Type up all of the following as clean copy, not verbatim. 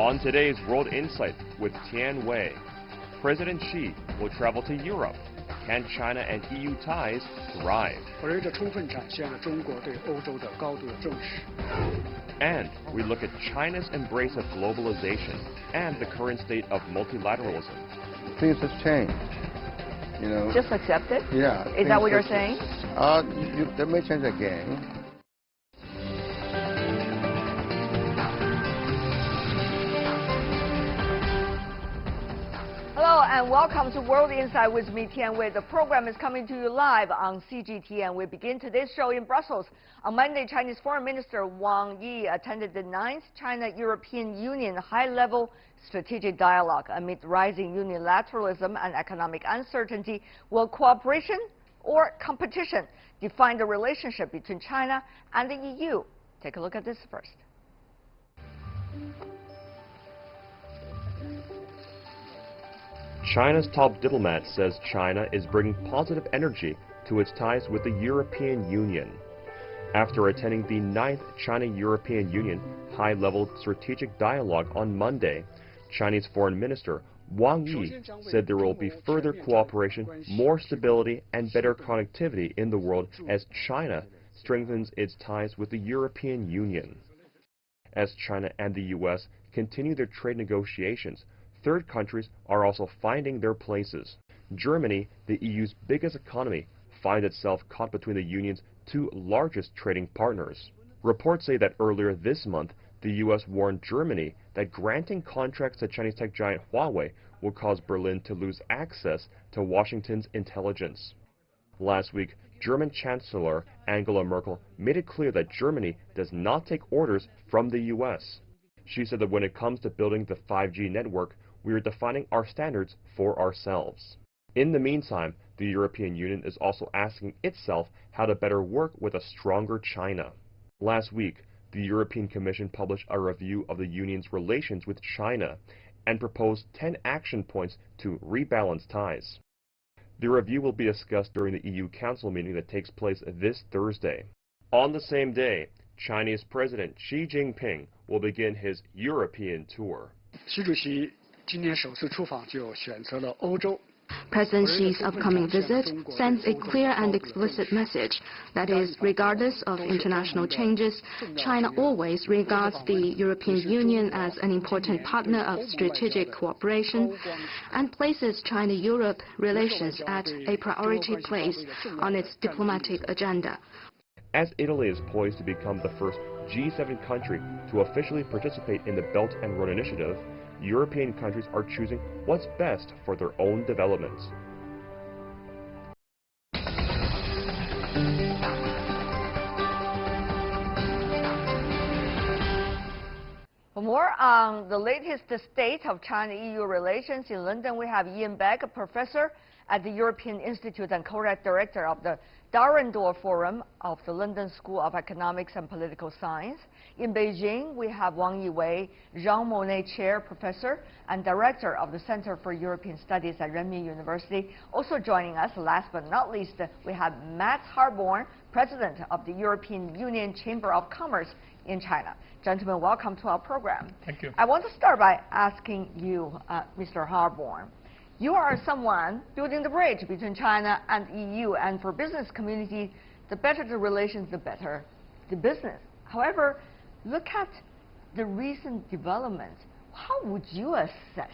On today's World Insight with Tian Wei, President Xi will travel to Europe. Can China and EU ties thrive? And we look at China's embrace of globalization and the current state of multilateralism. Things have changed. You know. Just accept it? Yeah. Is that what you're saying? They may change again. Hello and welcome to World Insight with me, Tian Wei. The program is coming to you live on CGTN. We begin today's show in Brussels. On Monday, Chinese Foreign Minister Wang Yi attended the 9th China-European Union high-level strategic dialogue. Amid rising unilateralism and economic uncertainty, will cooperation or competition define the relationship between China and the EU? Take a look at this first. China's top diplomat says China is bringing positive energy to its ties with the European Union. After attending the 9th China-European Union high-level strategic dialogue on Monday, Chinese Foreign Minister Wang Yi said there will be further cooperation, more stability, and better connectivity in the world as China strengthens its ties with the European Union. As China and the U.S. continue their trade negotiations, third countries are also finding their places. Germany, the EU's biggest economy, finds itself caught between the Union's two largest trading partners. Reports say that earlier this month, the U.S. warned Germany that granting contracts to Chinese tech giant Huawei will cause Berlin to lose access to Washington's intelligence. Last week, German Chancellor Angela Merkel made it clear that Germany does not take orders from the U.S. She said that when it comes to building the 5G network, we are defining our standards for ourselves. In the meantime, the European Union is also asking itself how to better work with a stronger China. Last week, the European Commission published a review of the Union's relations with China and proposed 10 action points to rebalance ties. The review will be discussed during the EU Council meeting that takes place this Thursday. On the same day, Chinese President Xi Jinping will begin his European tour. President Xi's upcoming visit sends a clear and explicit message. That is, regardless of international changes, China always regards the European Union as an important partner of strategic cooperation and places China-Europe relations at a priority place on its diplomatic agenda. As Italy is poised to become the first G7 country to officially participate in the Belt and Road Initiative, European countries are choosing what's best for their own development. For more on the latest state of China-EU relations, in London we have Ian Beck, a professor at the European Institute and co-director of the Darendor Forum of the London School of Economics and Political Science. In Beijing, we have Wang Yiwei, Jean Monnet Chair Professor and Director of the Center for European Studies at Renmin University. Also joining us, last but not least, we have Matt Harborne, President of the European Union Chamber of Commerce in China. Gentlemen, welcome to our program. Thank you. I want to start by asking you, Mr. Harborne. You are someone building the bridge between China and EU, and for business community, the better the relations, the better the business. However, look at the recent developments. How would you assess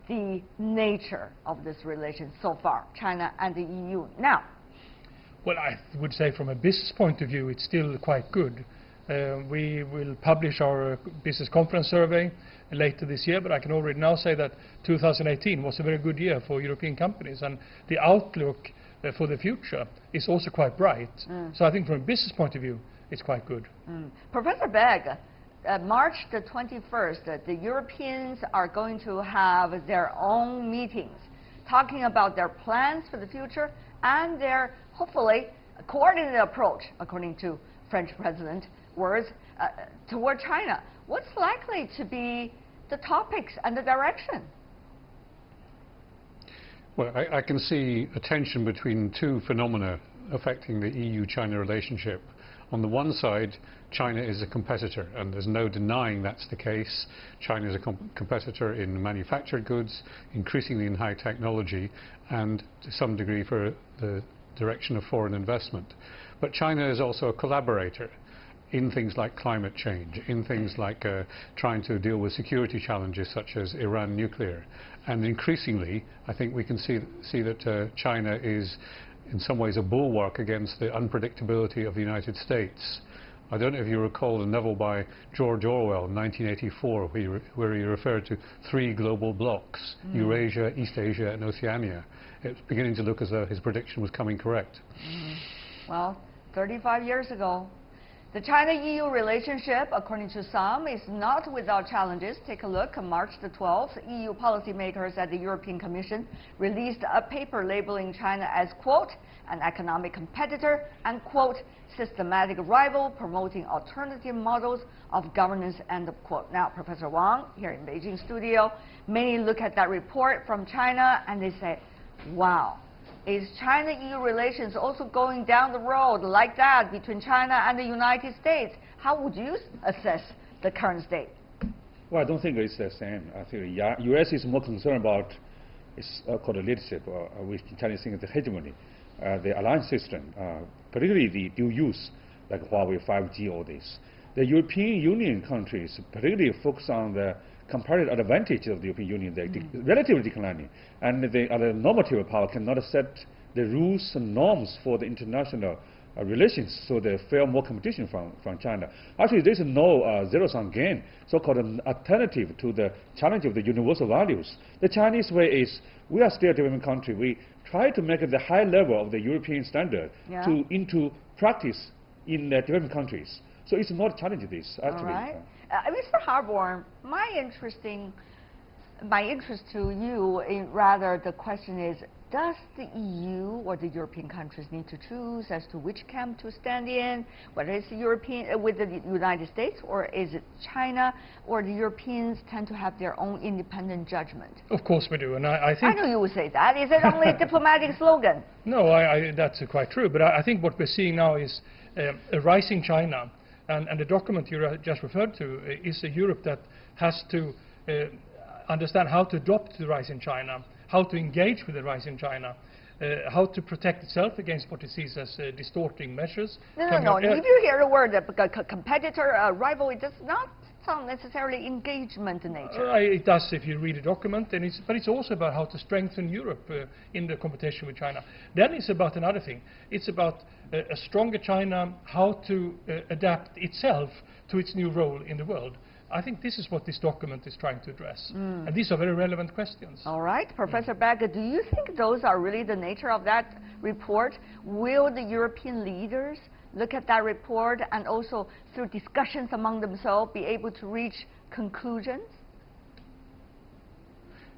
the nature of this relation so far, China and the EU now? Well, I would say from a business point of view, it's still quite good. We will publish our business conference survey later this year, but I can already now say that 2018 was a very good year for European companies, and the outlook for the future is also quite bright. So I think from a business point of view, it's quite good. Professor Begg, March the 21st, the Europeans are going to have their own meetings, talking about their plans for the future and their, hopefully, coordinated approach, according to French President words, toward China. What's likely to be the topics and the direction? Well, I can see a tension between two phenomena affecting the EU-China relationship. On the one side, China is a competitor, and there's no denying that's the case. China is a competitor in manufactured goods, increasingly in high technology, and to some degree for the direction of foreign investment. But China is also a collaborator in things like climate change, in things like trying to deal with security challenges such as Iran nuclear. And increasingly, I think we can see that China is in some ways a bulwark against the unpredictability of the United States. I don't know if you recall the novel by George Orwell in 1984 where he referred to 3 global blocks, Eurasia, East Asia and Oceania. It's beginning to look as though his prediction was coming correct. Well, 35 years ago. The China-EU relationship, according to some, is not without challenges. Take a look. On March the 12th, EU policymakers at the European Commission released a paper labeling China as, quote, an economic competitor and, quote, systematic rival promoting alternative models of governance, end of quote. Now, Professor Wang, here in Beijing studio, many look at that report from China and they say, wow. Is China-EU relations also going down the road like that between China and the United States? How would you assess the current state? Well, I don't think it's the same. I think the U.S. is more concerned about its called leadership, which Chinese think is the hegemony, the alliance system, particularly the dual use, like Huawei, 5G, all this. The European Union countries particularly focus on the comparative advantage of the European Union, they're relatively declining, and the other normative power cannot set the rules and norms for the international relations, so they fear more competition from China. Actually, there's no zero-sum game, so-called an alternative to the challenge of the universal values. The Chinese way is, we are still a developing country. We try to make the high level of the European standard into practice in the developing countries. So it's not challenging this, actually. All right. Mr. Harborn, my interest to you, rather the question is, does the EU or the European countries need to choose as to which camp to stand in, whether it's the European with the United States, or is it China, or the Europeans tend to have their own independent judgment? Of course we do, and I think... I know you would say that. Is it only a diplomatic slogan? No, that's quite true, but I think what we're seeing now is a rising China. And the document you just referred to is a Europe that has to understand how to adopt the rise in China, how to engage with the rise in China, how to protect itself against what it sees as distorting measures. No. If you hear the word competitor, rival, it does not sound necessarily engagement in nature. It does if you read the document, but it's also about how to strengthen Europe in the competition with China. Then it's about another thing. It's about a stronger China, how to adapt itself to its new role in the world. I think this is what this document is trying to address. And these are very relevant questions. All right. Professor Beck, do you think those are really the nature of that report? Will the European leaders look at that report and also through discussions among themselves be able to reach conclusions?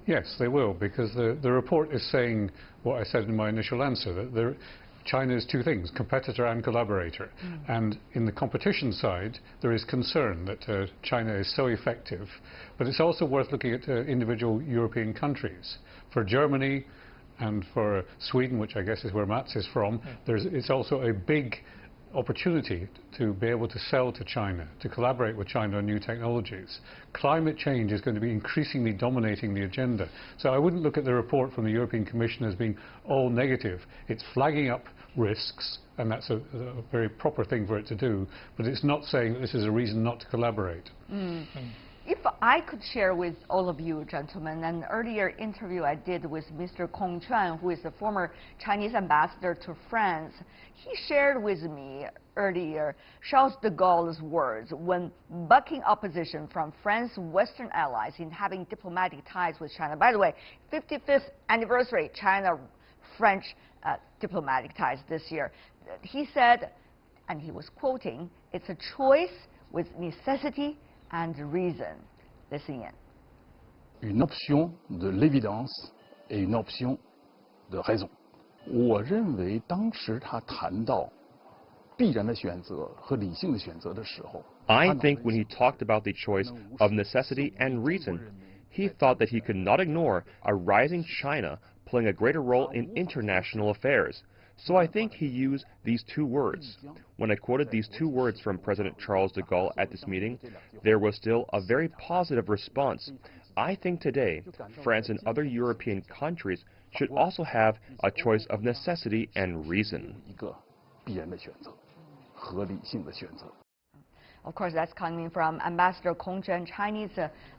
Yes, they will, because the report is saying what I said in my initial answer, that China is 2 things, competitor and collaborator. And in the competition side, there is concern that China is so effective. But it's also worth looking at individual European countries. For Germany and for Sweden, which I guess is where Mats is from, it's also a big opportunity to be able to sell to China, to collaborate with China on new technologies. Climate change is going to be increasingly dominating the agenda. So I wouldn't look at the report from the European Commission as being all negative. It's flagging up risks, and that's a very proper thing for it to do, but it's not saying that this is a reason not to collaborate. If I could share with all of you, gentlemen, an earlier interview I did with Mr. Kong Chuan, who is the former Chinese ambassador to France. He shared with me earlier Charles de Gaulle's words when bucking opposition from France's Western allies in having diplomatic ties with China. By the way, 55th anniversary China-French diplomatic ties this year. He said, and he was quoting, "It's a choice with necessity and reason." Listen in. Une option de l'évidence et une option de raison. 我认为当时他谈到必然的选择和理性的选择的时候 I think when he talked about the choice of necessity and reason, he thought that he could not ignore a rising China playing a greater role in international affairs. So I think he used these two words. When I quoted these two words from President Charles de Gaulle at this meeting, there was still a very positive response. I think today, France and other European countries should also have a choice of necessity and reason. Of course, that's coming from Ambassador Kong Zhen, Chinese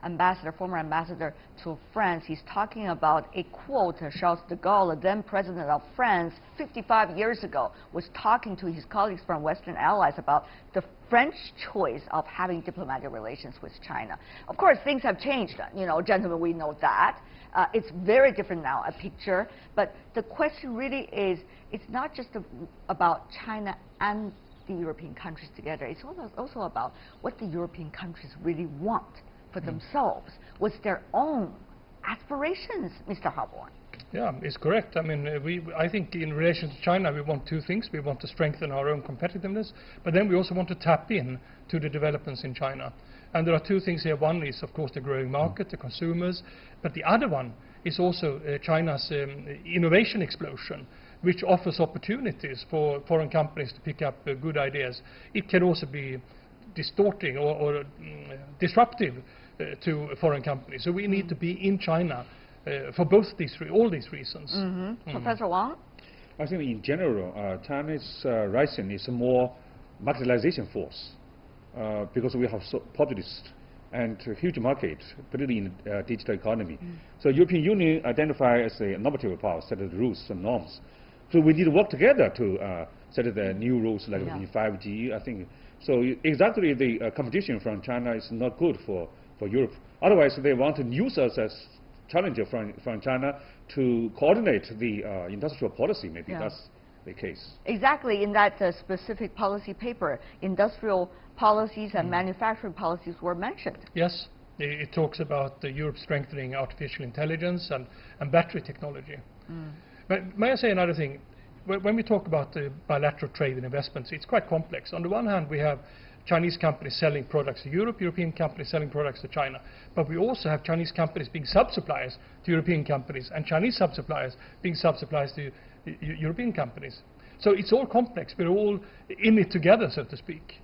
ambassador, former ambassador to France. He's talking about a quote. Charles de Gaulle, then president of France, 55 years ago, was talking to his colleagues from Western allies about the French choice of having diplomatic relations with China. Of course, things have changed. You know, gentlemen, we know that. It's very different now, a picture. But the question really is, it's not just about China and the European countries together. It's also about what the European countries really want for themselves. What's their own aspirations, Mr. Harborn? Yeah, it's correct. I mean, I think in relation to China, we want two things. We want to strengthen our own competitiveness, but then we also want to tap in to the developments in China. And there are two things here. One is, of course, the growing market, the consumers, but the other one is also China's innovation explosion, which offers opportunities for foreign companies to pick up good ideas. It can also be distorting or disruptive to foreign companies. So we need to be in China for all these reasons. Professor Wang? I think in general, China's rising is a more marketization force because we have so populist and a huge market, particularly in the digital economy. So European Union identifies as a normative power, set the rules and norms. So we need to work together to set the new rules like in 5G, I think. So exactly the competition from China is not good for Europe. Otherwise, they want to use us as challenger from China to coordinate the industrial policy. Maybe that's the case. Exactly. In that specific policy paper, industrial policies and manufacturing policies were mentioned. Yes. It talks about Europe strengthening artificial intelligence and battery technology. But may I say another thing? When we talk about bilateral trade and investments, it's quite complex. On the one hand, we have Chinese companies selling products to Europe, European companies selling products to China. But we also have Chinese companies being sub-suppliers to European companies and Chinese sub-suppliers being sub-suppliers to European companies. So it's all complex. We're all in it together, so to speak.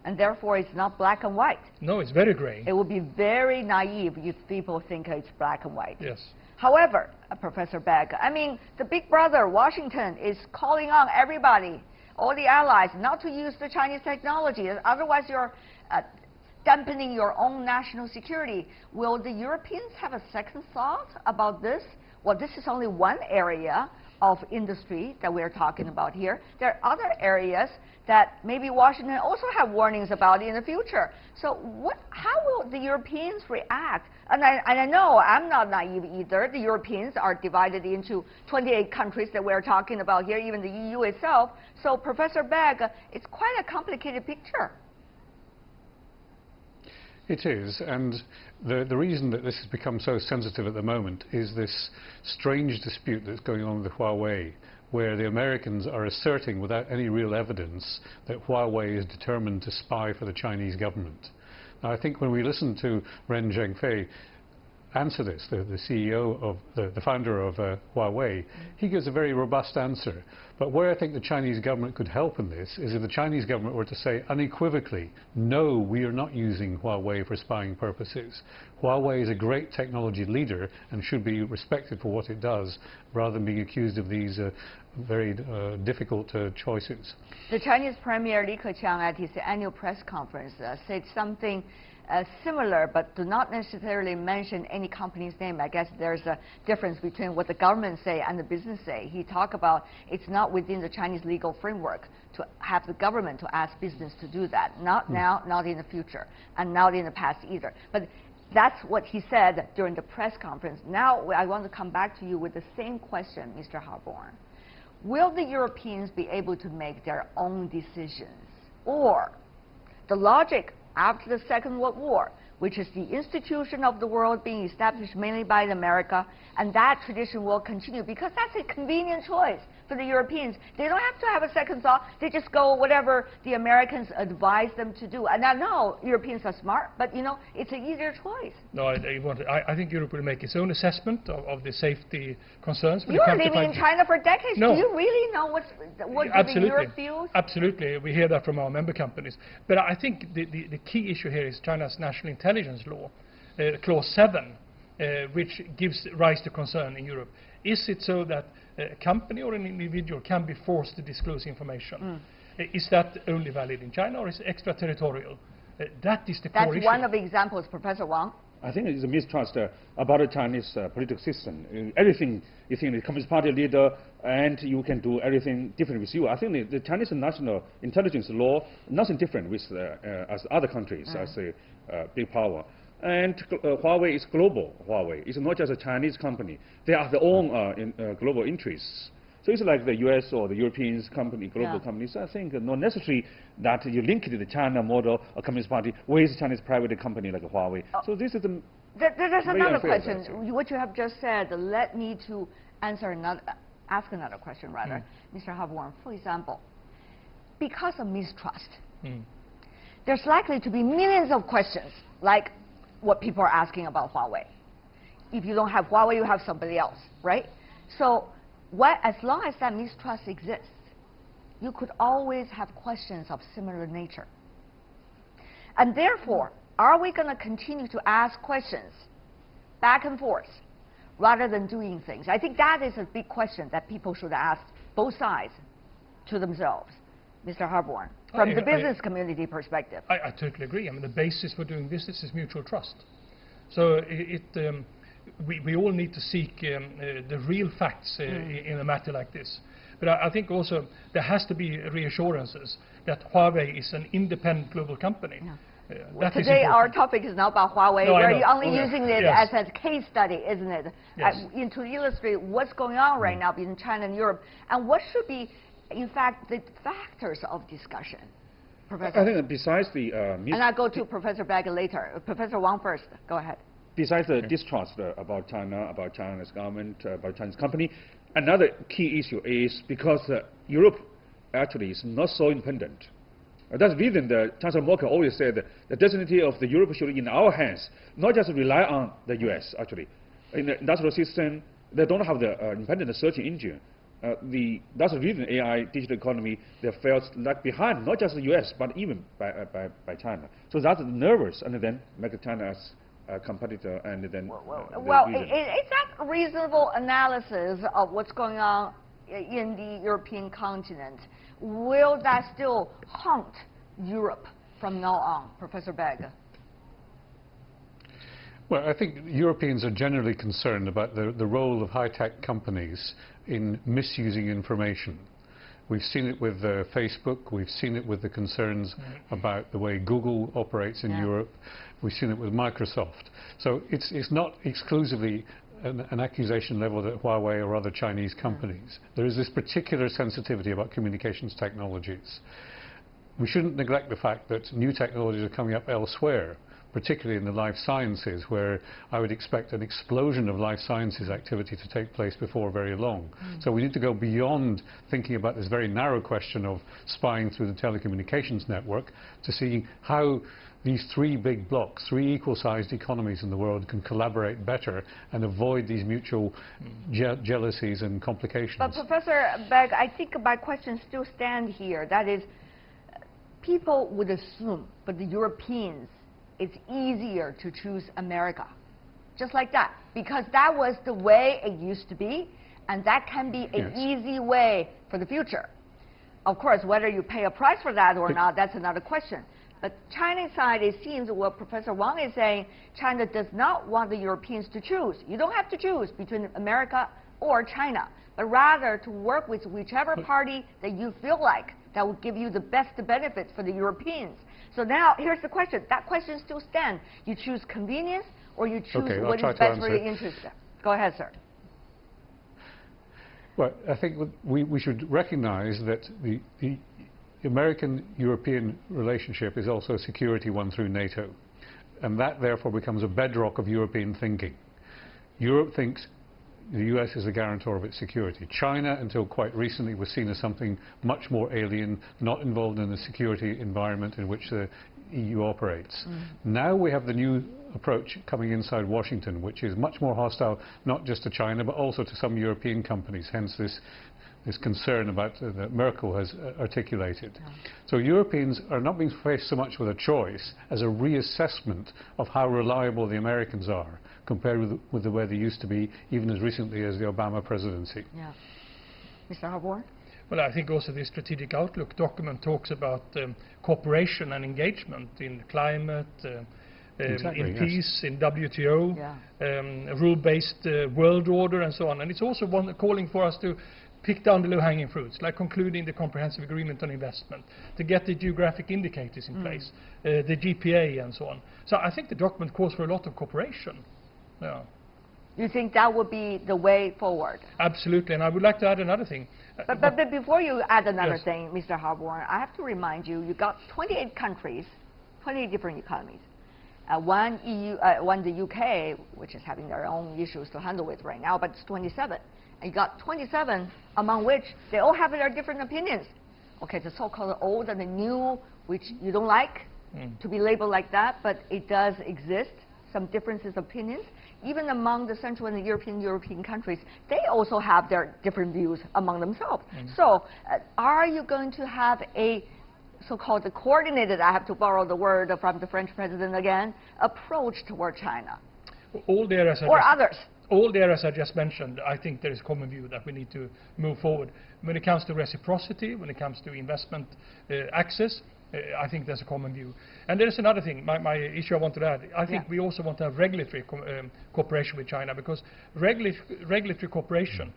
And therefore, it's not black and white. No, it's very gray. It would be very naive if people think it's black and white. Yes. However, Professor Beck, I mean, the big brother, Washington, is calling on everybody, all the allies, not to use the Chinese technology. Otherwise, you're dampening your own national security. Will the Europeans have a second thought about this? Well, this is only one area of industry that we're talking about here. There are other areas that maybe Washington also have warnings about in the future. So how will the Europeans react? And I know I'm not naive either. The Europeans are divided into 28 countries that we're talking about here, even the EU itself. So Professor Begg, it's quite a complicated picture. It is, and the reason that this has become so sensitive at the moment is this strange dispute that's going on with Huawei, where the Americans are asserting without any real evidence that Huawei is determined to spy for the Chinese government. Now, I think when we listen to Ren Zhengfei answer this, the CEO of the founder of Huawei, he gives a very robust answer. But where I think the Chinese government could help in this is if the Chinese government were to say unequivocally, no, we are not using Huawei for spying purposes. Huawei is a great technology leader and should be respected for what it does, rather than being accused of these very difficult choices. The Chinese Premier Li Keqiang at his annual press conference said something similar, but do not necessarily mention any company's name. I guess there's a difference between what the government say and the business say. He talked about it's not within the Chinese legal framework to have the government to ask business to do that. Not now, not in the future, and not in the past either. But that's what he said during the press conference. Now I want to come back to you with the same question, Mr. Harborn. Will the Europeans be able to make their own decisions? Or the logic after the Second World War, which is the institution of the world being established mainly by America, and that tradition will continue because that's a convenient choice for the Europeans. They don't have to have a second thought. They just go whatever the Americans advise them to do. And I know Europeans are smart, but you know, it's an easier choice. No, I think Europe will make its own assessment of the safety concerns. You were living in China for decades. No. Do you really know what Europe feels? Absolutely. We hear that from our member companies. But I think the key issue here is China's national intelligence law, Clause 7, which gives rise to concern in Europe. Is it so that a company or an individual can be forced to disclose information? Is that only valid in China, or is it extraterritorial? That is the core issue. That's one of the examples, Professor Wang. I think it's a mistrust about the Chinese political system. Everything you think the Communist Party leader and you can do everything different with you. I think the Chinese national intelligence law, nothing different with as other countries as a big power. And Huawei is global. Huawei is not just a Chinese company. They have their own global interests. So it's like the U.S. or the European company, global companies. I think not necessary that you link the China model or Communist Party with Chinese private company like Huawei. So this is the There's another question. What you have just said led me to ask another question rather, Mr. Harborn. For example, because of mistrust, there's likely to be millions of questions like what people are asking about Huawei. If you don't have Huawei, you have somebody else, right? So as long as that mistrust exists, you could always have questions of similar nature. And therefore, are we going to continue to ask questions back and forth rather than doing things? I think that is a big question that people should ask both sides to themselves. Mr. Harborn, from the business community perspective. I totally agree. I mean, the basis for doing business is mutual trust. So we all need to seek the real facts in a matter like this. But I think also there has to be reassurances that Huawei is an independent global company. Well, today our topic is not about Huawei. We're only using it as a case study, isn't it? Yes. To illustrate what's going on right now between China and Europe, and what should be, in fact, the factors of discussion. Professor. I think that besides the and I'll go to Professor Begg later. Professor Wang first. Go ahead. Besides the distrust about China, about China's government, about Chinese company, another key issue is because Europe actually is not so independent. That's the reason the Chancellor Merkel always said the destiny of the Europe should be in our hands, not just rely on the US, actually. In the industrial system, they don't have the independent search engine. That's the reason AI, digital economy, they felt lag behind, not just the US, but even by China. So that's nervous, and then make China as a competitor, and then... Well, is that a reasonable analysis of what's going on in the European continent? Will that still haunt Europe from now on, Professor Begg? Well, I think Europeans are generally concerned about the role of high-tech companies in misusing information. We've seen it with Facebook. We've seen it with the concerns about the way Google operates in Europe. We've seen it with Microsoft. So it's not exclusively an accusation leveled at Huawei or other Chinese companies. There is this particular sensitivity about communications technologies. We shouldn't neglect the fact that new technologies are coming up elsewhere, particularly in the life sciences, where I would expect an explosion of life sciences activity to take place before very long. So we need to go beyond thinking about this very narrow question of spying through the telecommunications network to seeing how these three big blocks, three equal-sized economies in the world can collaborate better and avoid these mutual jealousies and complications. But Professor Begg, I think my question still stands here. That is, people would assume, but the Europeans, it's easier to choose America, just like that, because that was the way it used to be, and that can be an easy way for the future. Of course, whether you pay a price for that or not, that's another question. But Chinese side, it seems what Professor Wang is saying, China does not want the Europeans to choose. You don't have to choose between America or China, but rather to work with whichever party that you feel like that will give you the best benefits for the Europeans. So now, here's the question. That question still stands. You choose convenience, or you choose what is best for your interest. Go ahead, sir. Well, I think we should recognize that the American-European relationship is also a security one through NATO. And that, therefore, becomes a bedrock of European thinking. Europe thinks the US is a guarantor of its security. China, until quite recently, was seen as something much more alien, not involved in the security environment in which the EU operates. Now we have the new approach coming inside Washington, which is much more hostile, not just to China, but also to some European companies, hence this concern about that Merkel has articulated. So Europeans are not being faced so much with a choice as a reassessment of how reliable the Americans are compared with the way they used to be even as recently as the Obama presidency. Yeah. Mr. Harbour? Well, I think also the Strategic Outlook document talks about cooperation and engagement in climate, Exactly, in peace, in WTO, rule-based world order and so on. And it's also calling for us to pick down the low-hanging fruits, like concluding the comprehensive agreement on investment, to get the geographic indicators in place, the GPA and so on. So I think the document calls for a lot of cooperation. Yeah. You think that would be the way forward? Absolutely, and I would like to add another thing. But before you add another Yes. thing, Mr. Harbour, I have to remind you, you got 28 countries, 28 different economies. One the UK, which is having their own issues to handle with right now, but it's 27. And you got 27, among which they all have their different opinions. Okay, the so-called old and the new, which you don't like to be labeled like that, but it does exist, some differences of opinions. Even among the Central and the European countries, they also have their different views among themselves. So are you going to have a so-called coordinated, I have to borrow the word from the French president again, approach toward China? All the areas or others? All the areas I just mentioned, I think there is common view that we need to move forward. When it comes to reciprocity, when it comes to investment access, I think there's a common view. And there's another thing, my issue I want to add. I think we also want to have regulatory cooperation with China, because regulatory cooperation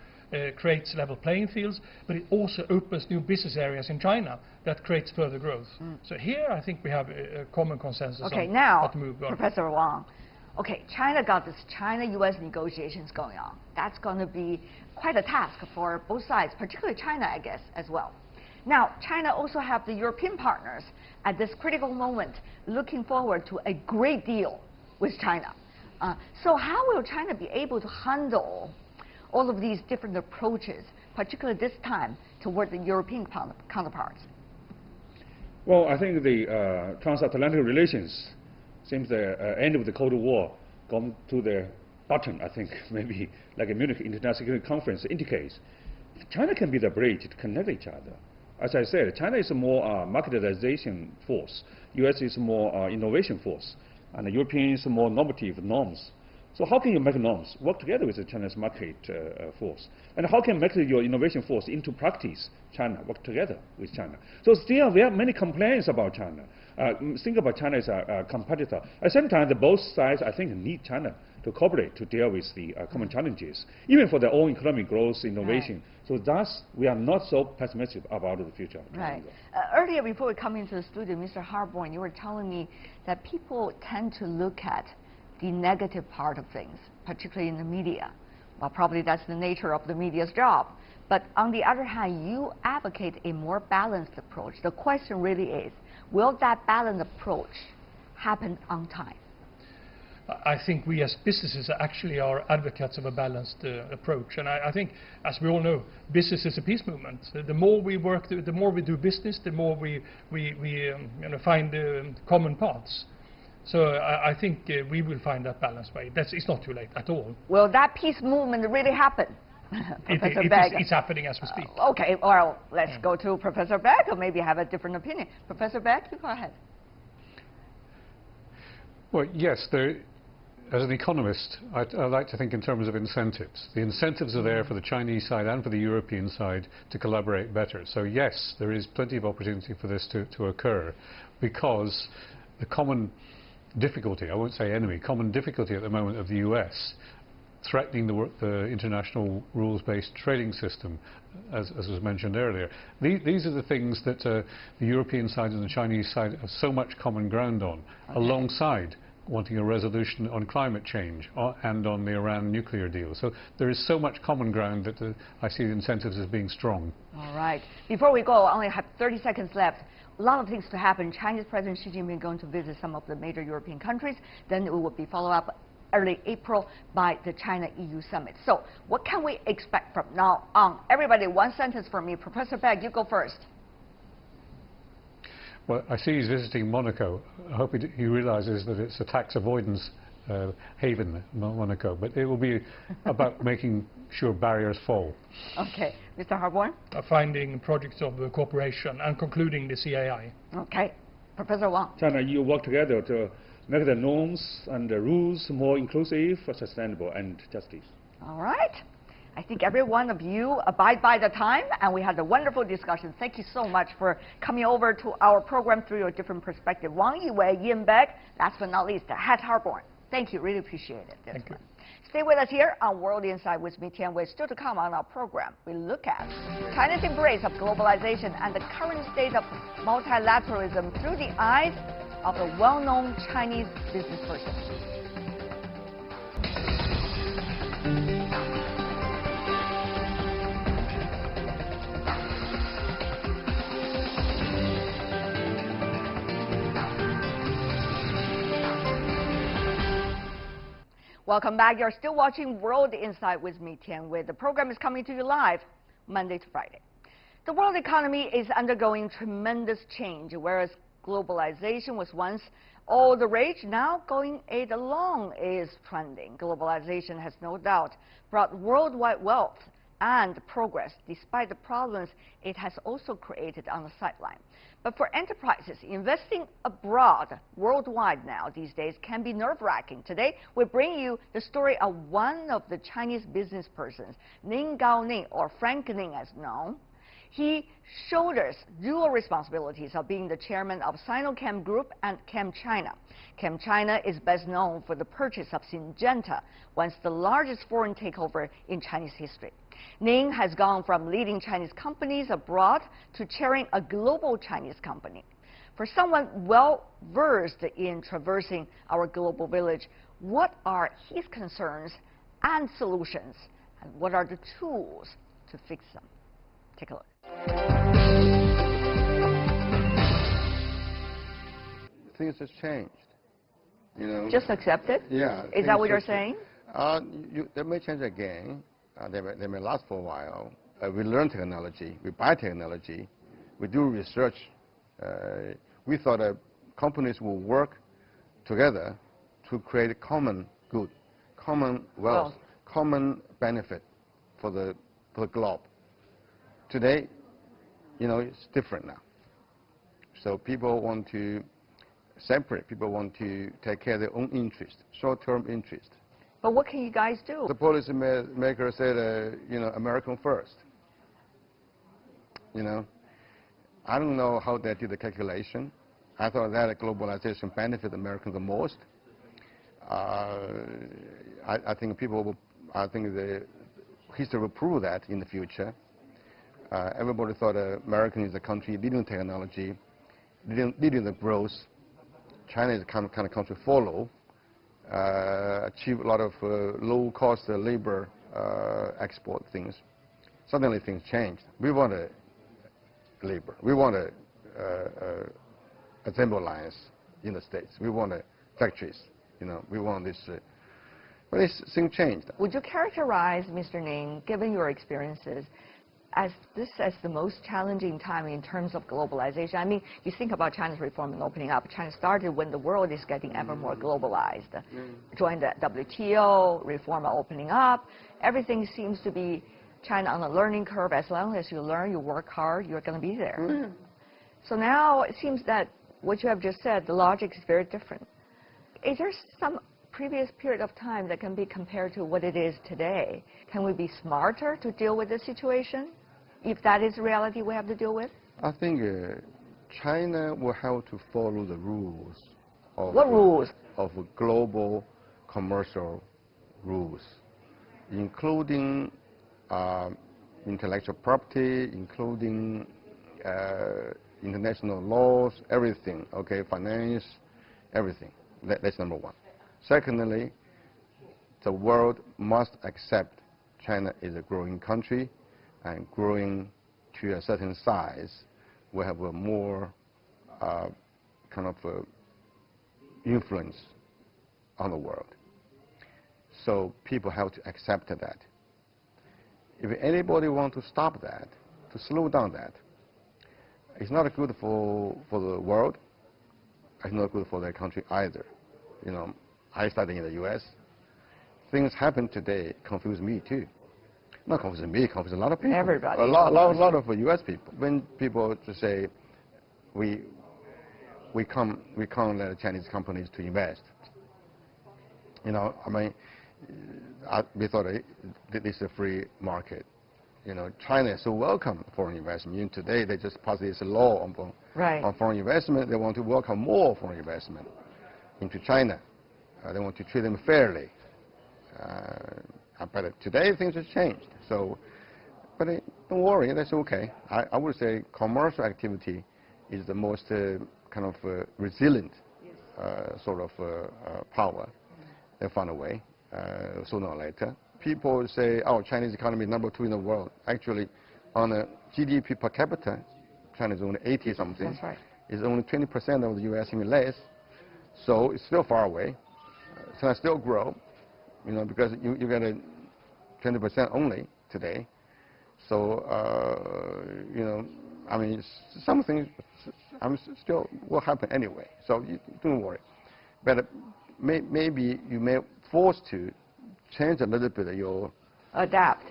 creates level playing fields, but it also opens new business areas in China that creates further growth. So here I think we have a common consensus on how to move on. Professor Wang, okay, China got this China-U.S. negotiations going on. That's going to be quite a task for both sides, particularly China, I guess, as well. Now, China also have the European partners at this critical moment looking forward to a great deal with China. So how will China be able to handle all of these different approaches, particularly this time toward the European counterparts? Well, I think the transatlantic relations, since the end of the Cold War, gone to the bottom, I think, maybe like a Munich International Security Conference indicates. China can be the bridge to connect each other. As I said, China is a more marketization force. US is more innovation force. And the European is more normative norms. So how can you make norms work together with the China's market force? And how can you make your innovation force into practice, China, work together with China? So still, we have many complaints about China. Think about China as a competitor. At the same time, both sides, I think, need China to cooperate to deal with the common challenges, even for their own economic growth, innovation. So thus, we are not so pessimistic about the future. Right. Earlier, before we come into the studio, Mr. Harbour, you were telling me that people tend to look at the negative part of things, particularly in the media. Well, probably that's the nature of the media's job. But on the other hand, you advocate a more balanced approach. The question really is, will that balanced approach happen on time? I think we as businesses actually are advocates of a balanced approach. And I think, as we all know, business is a peace movement. The more we work, the more we do business, the more we find common paths. So I think we will find that balanced way. It's not too late at all. Will that peace movement really happen? It's happening as we speak. Okay, well, let's go to Professor Beck, who maybe have a different opinion. Professor Beck, you go ahead. Well, yes, as an economist, I like to think in terms of incentives. The incentives are there for the Chinese side and for the European side to collaborate better. So yes, there is plenty of opportunity for this to occur, because the common difficulty, I won't say enemy, common difficulty at the moment of the US threatening the international rules-based trading system, as was mentioned earlier. These are the things that the European side and the Chinese side have so much common ground on, alongside wanting a resolution on climate change and on the Iran nuclear deal. So there is so much common ground that I see the incentives as being strong. All right. Before we go, I only have 30 seconds left. A lot of things to happen. Chinese President Xi Jinping going to visit some of the major European countries. Then it will be followed up early April by the China-EU summit. So what can we expect from now on? Everybody, one sentence from me. Professor Beck, you go first. Well, I see he's visiting Monaco. I hope he realizes that it's a tax avoidance haven, Monaco. But it will be about making sure barriers fall. Okay. Mr. Harborn? Finding projects of cooperation and concluding the CAI. Okay. Professor Wang? China and EU work together to make the norms and the rules more inclusive, sustainable, and justice. All right. I think every one of you abide by the time, and we had a wonderful discussion. Thank you so much for coming over to our program through your different perspective. Wang Yiwei, Ian Beck, last but not least, Het Harborn. Thank you. Really appreciate it. Thank you. Stay with us here on World Insight with me, Tian Wei. Still to come on our program, we look at China's embrace of globalization and the current state of multilateralism through the eyes of a well-known Chinese business person. Welcome back. You're still watching World Insight with me, Tian Wei. The program is coming to you live Monday to Friday. The world economy is undergoing tremendous change, whereas globalization was once all the rage, now going it along is trending. Globalization has no doubt brought worldwide wealth and progress, despite the problems it has also created on the sideline. But for enterprises, investing abroad, worldwide now these days, can be nerve-wracking. Today, we bring you the story of one of the Chinese business persons, Ning Gaoning, or Frank Ning as known. He shoulders dual responsibilities of being the chairman of Sinochem Group and ChemChina. ChemChina is best known for the purchase of Syngenta, once the largest foreign takeover in Chinese history. Ning has gone from leading Chinese companies abroad to chairing a global Chinese company. For someone well-versed in traversing our global village, what are his concerns and solutions, and what are the tools to fix them? Take a look. Things have changed. You know. Just accept it? Yeah. Is that what you're saying? They may change again. They may last for a while. We learn technology. We buy technology. We do research. We thought companies will work together to create a common good, common wealth, common benefit for the globe. Today, you know, it's different now. So people want to separate. People want to take care of their own interest, short-term interest. But what can you guys do? The policy maker said, you know, American first. You know, I don't know how they did the calculation. I thought that globalization benefit Americans the most. I think the history will prove that in the future. Everybody thought America is a country leading technology, leading the growth. China is the kind of country follow. Achieve a lot of low-cost labor export things. Suddenly things changed. We want labor. We want assembly lines in the States. We want factories. You know, we want this. But this thing changed. Would you characterize, Mr. Ning, given your experiences, as the most challenging time in terms of globalization? I mean, you think about China's reform and opening up. China started when the world is getting ever more globalized. Joined the WTO, reform are opening up. Everything seems to be China on a learning curve. As long as you learn, you work hard, you're going to be there. So now it seems that what you have just said, the logic is very different. Is there some previous period of time that can be compared to what it is today? Can we be smarter to deal with this situation, if that is the reality we have to deal with? I think China will have to follow the rules. What rules? Of global commercial rules, including intellectual property, including international laws, everything, okay, finance, everything. That's number one. Secondly, the world must accept China is a growing country, and growing to a certain size, we have a more kind of influence on the world. So people have to accept that. If anybody wants to stop that, to slow down that, it's not good for the world. It's not good for their country either. You know, I studied in the U.S. Things happen today confuse me too. Not confuse me, confuse a lot of people. Everybody. A lot of U.S. people. When people just say, we can't let Chinese companies to invest. You know, I mean, we thought this is a free market. You know, China is so welcome foreign investment. Even today, they just passed this law on foreign investment. They want to welcome more foreign investment into China. They want to treat them fairly. But today, things have changed. So, but don't worry, that's okay. I would say commercial activity is the most kind of resilient sort of power. They found a way sooner or later. People say, oh, Chinese economy is #2 in the world. Actually, on a GDP per capita, China is only 80-something. That's right. It's only 20% of the U.S., even less. So it's still far away. China still grow, you know, because you get a 20% only today. So, you know, I mean, some things still will happen anyway. So you don't worry. But maybe you may force to change a little bit your adapt.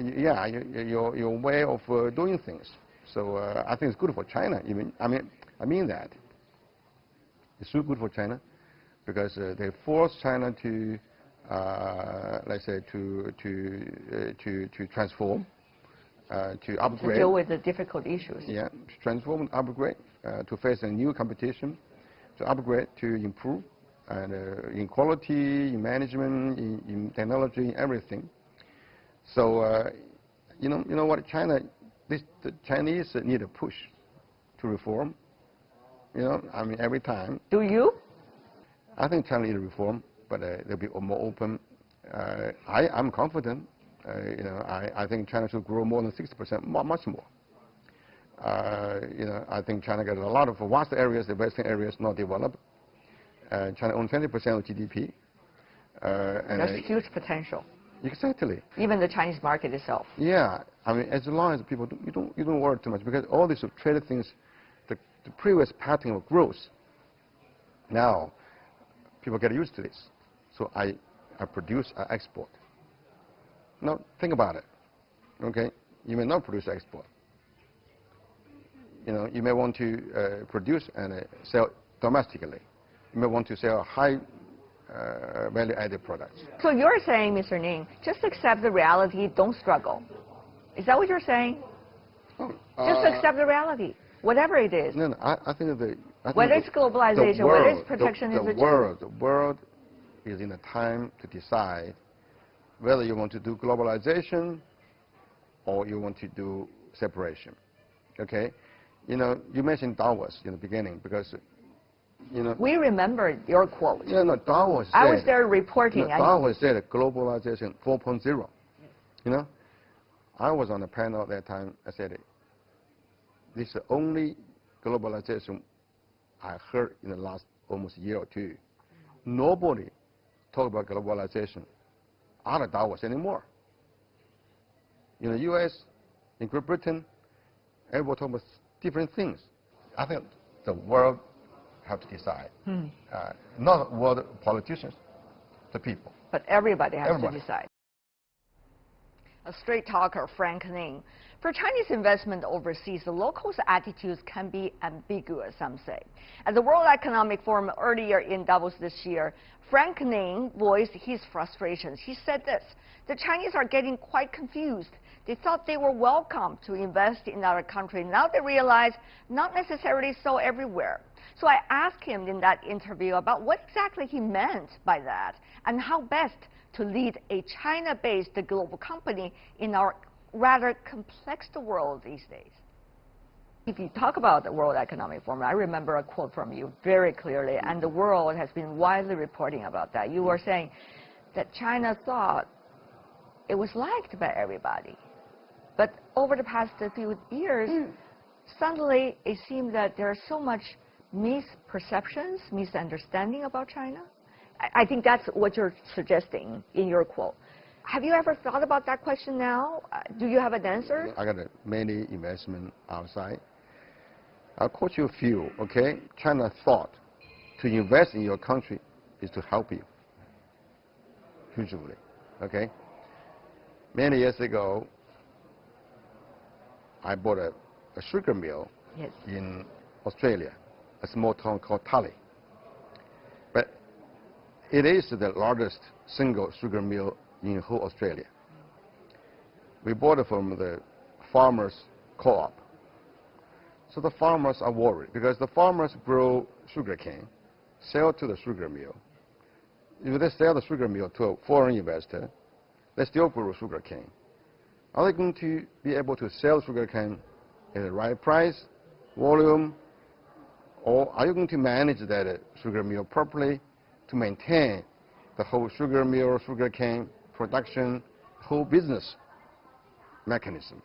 Yeah, your way of doing things. So I think it's good for China. I mean that. It's so good for China because they force China to, let's say, to transform, to upgrade. To deal with the difficult issues. Yeah, to transform and upgrade, to face a new competition, to upgrade, to improve. And in quality, in management, in technology, in everything. So, you know what, China, the Chinese need a push to reform. You know, I mean, every time. Do you? I think China needs reform, but they'll be more open. I'm confident. You know, I think China should grow more than 60%, much more. You know, I think China got a lot of vast areas, the western areas not developed. China owns 20% of GDP. There's huge potential. Exactly. Even the Chinese market itself. Yeah, I mean, as long as people you don't worry too much because all these trade things, the previous pattern of growth. Now, people get used to this. So I produce, I export. Now think about it. Okay, you may not produce, export. You know, you may want to produce and sell domestically. You may want to sell high value-added products. So you're saying, Mr. Ning, just accept the reality, don't struggle. Is that what you're saying? Just accept the reality, whatever it is. No, I think whether it's globalization, whether it's protectionism. The world is in a time to decide whether you want to do globalization or you want to do separation. Okay? You know, you mentioned Davos in the beginning because you know, we remember your quote. Yeah, no, Davos I was there reporting. Davos said globalization 4.0. You know, I was on the panel at that time. I said, this is the only globalization I heard in the last almost year or two. Nobody talk about globalization out of Davos anymore. In the U.S., in Great Britain, everybody talking about different things. I think the world have to decide. Not world politicians, the people. But everybody has to decide. A straight talker, Frank Ning. For Chinese investment overseas, the locals' attitudes can be ambiguous, some say. At the World Economic Forum earlier in Davos this year, Frank Ning voiced his frustrations. He said this: the Chinese are getting quite confused. They thought they were welcome to invest in our country. Now they realize not necessarily so everywhere. So I asked him in that interview about what exactly he meant by that and how best to lead a China-based global company in our rather complex world these days. If you talk about the World Economic Forum, I remember a quote from you very clearly, and the world has been widely reporting about that. You were saying that China thought it was liked by everybody. But over the past few years, suddenly it seemed that there are so much misperceptions, misunderstanding about China. I think that's what you're suggesting in your quote. Have you ever thought about that question now? Do you have an answer? I got many investment outside. I'll quote you a few, okay? China thought to invest in your country is to help you, usually, okay? Many years ago, I bought a sugar mill in Australia, a small town called Tully. But it is the largest single sugar mill in whole Australia. We bought it from the farmers' co-op. So the farmers are worried because the farmers grow sugarcane, sell to the sugar mill. If they sell the sugar mill to a foreign investor, they still grow sugarcane. Are they going to be able to sell sugarcane at the right price, volume, or are you going to manage that sugar mill properly to maintain the whole sugar mill, sugarcane production, whole business mechanism?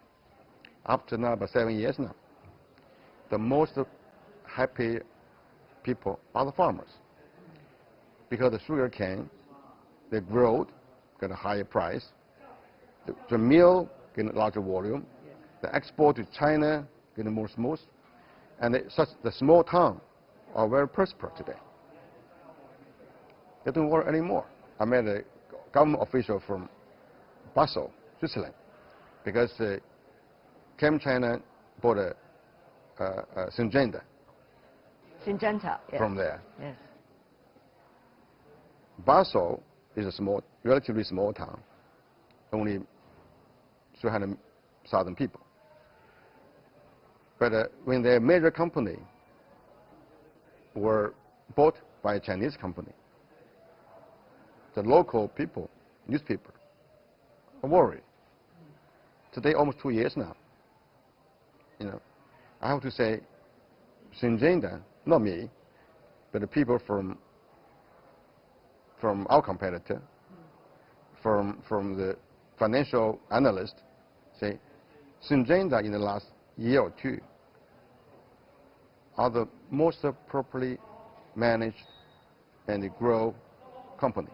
Up to now, about 7 years now, the most happy people are the farmers because the sugarcane, they grow, get a higher price, the mill get a larger volume, the export to China get more smooth, and the small town are very prosperous today. They don't worry anymore. I met a government official from Basel, Switzerland, because China bought a Syngenta from there. Yes. Basel is a relatively small town, only 300,000 people. But when their major company were bought by a Chinese company, the local people, newspaper, are worried. Today, almost 2 years now. You know, I have to say, Syngenta, not me, but the people from our competitor, from the financial analyst, say, Syngenta in the last year or two are the most properly managed and grow company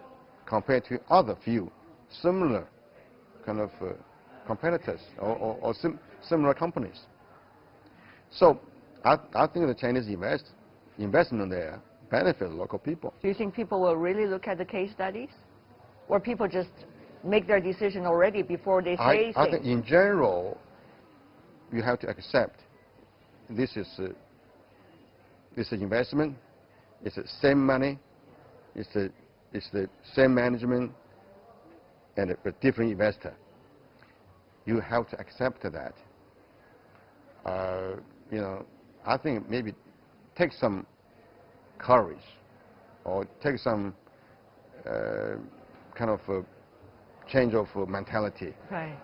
compared to other few similar kind of competitors or similar companies. So I think the Chinese investment there benefit local people. Do you think people will really look at the case studies? Or people just make their decision already before they say I think in general, you have to accept this is investment. It's the same money. It's the same management and a different investor. You have to accept that. You know, I think maybe take some courage or take some kind of a change of mentality,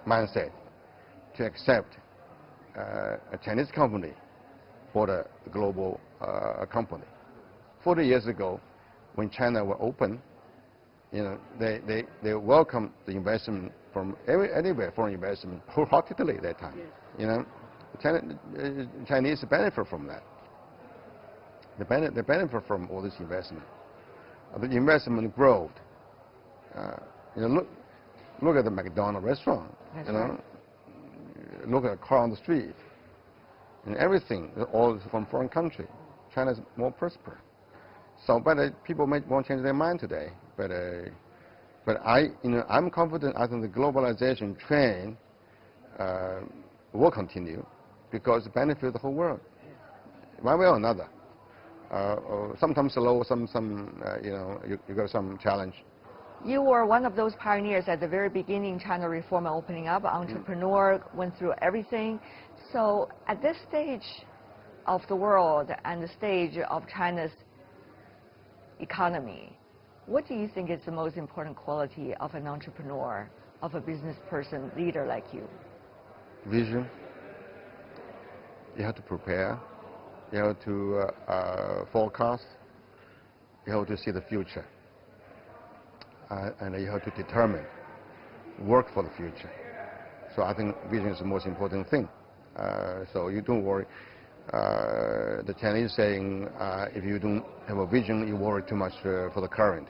mindset to accept a Chinese company for a global company. 40 years ago, when China were open, you know, they welcomed the investment from anywhere, foreign investment, wholeheartedly at that time. Yes. You know, Chinese benefit from that. They benefit from all this investment. The investment growth. You know, look at the McDonald's restaurant. That's you know, right. Look at the car on the street. And everything, all from foreign country. China's more prosperous. So, but people might want to change their mind today. But I'm confident. I think the globalization trend will continue because it benefits the whole world, one way or another. Sometimes slow, you got some challenge. You were one of those pioneers at the very beginning, China reform and opening up. Entrepreneur, went through everything. So at this stage of the world and the stage of China's economy, what do you think is the most important quality of an entrepreneur, of a business person, leader like you? Vision. You have to prepare. You have to forecast. You have to see the future. And you have to determine, work for the future. So I think vision is the most important thing. So you don't worry. The Chinese saying, if you don't have a vision, you worry too much for the current.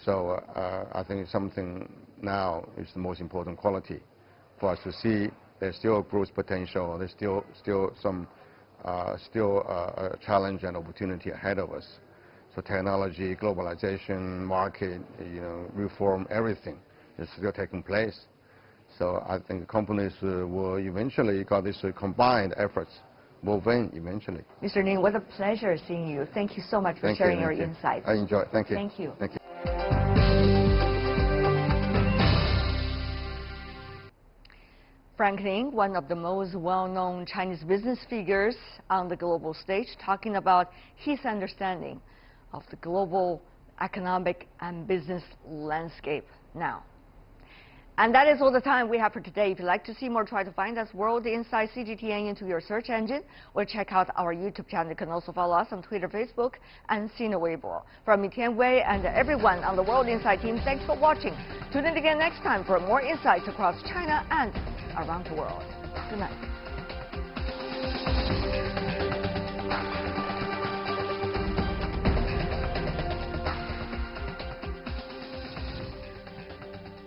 So I think something now is the most important quality for us to see. There's still growth potential. There's still some a challenge and opportunity ahead of us. So technology, globalization, market, reform, everything is still taking place. So I think companies will eventually, got these combined efforts, will win eventually. Mr. Ning, what a pleasure seeing you. Thank you so much for sharing your insights. I enjoy it. Thank you. Thank you. Thank you. Frank Ning, one of the most well-known Chinese business figures on the global stage, talking about his understanding of the global economic and business landscape now. And that is all the time we have for today. If you'd like to see more, try to find us World Insight CGTN into your search engine, or check out our YouTube channel. You can also follow us on Twitter, Facebook, and Sina Weibo. From me, Tian Wei, and everyone on the World Insight team, thanks for watching. Tune in again next time for more insights across China and around the world. Good night.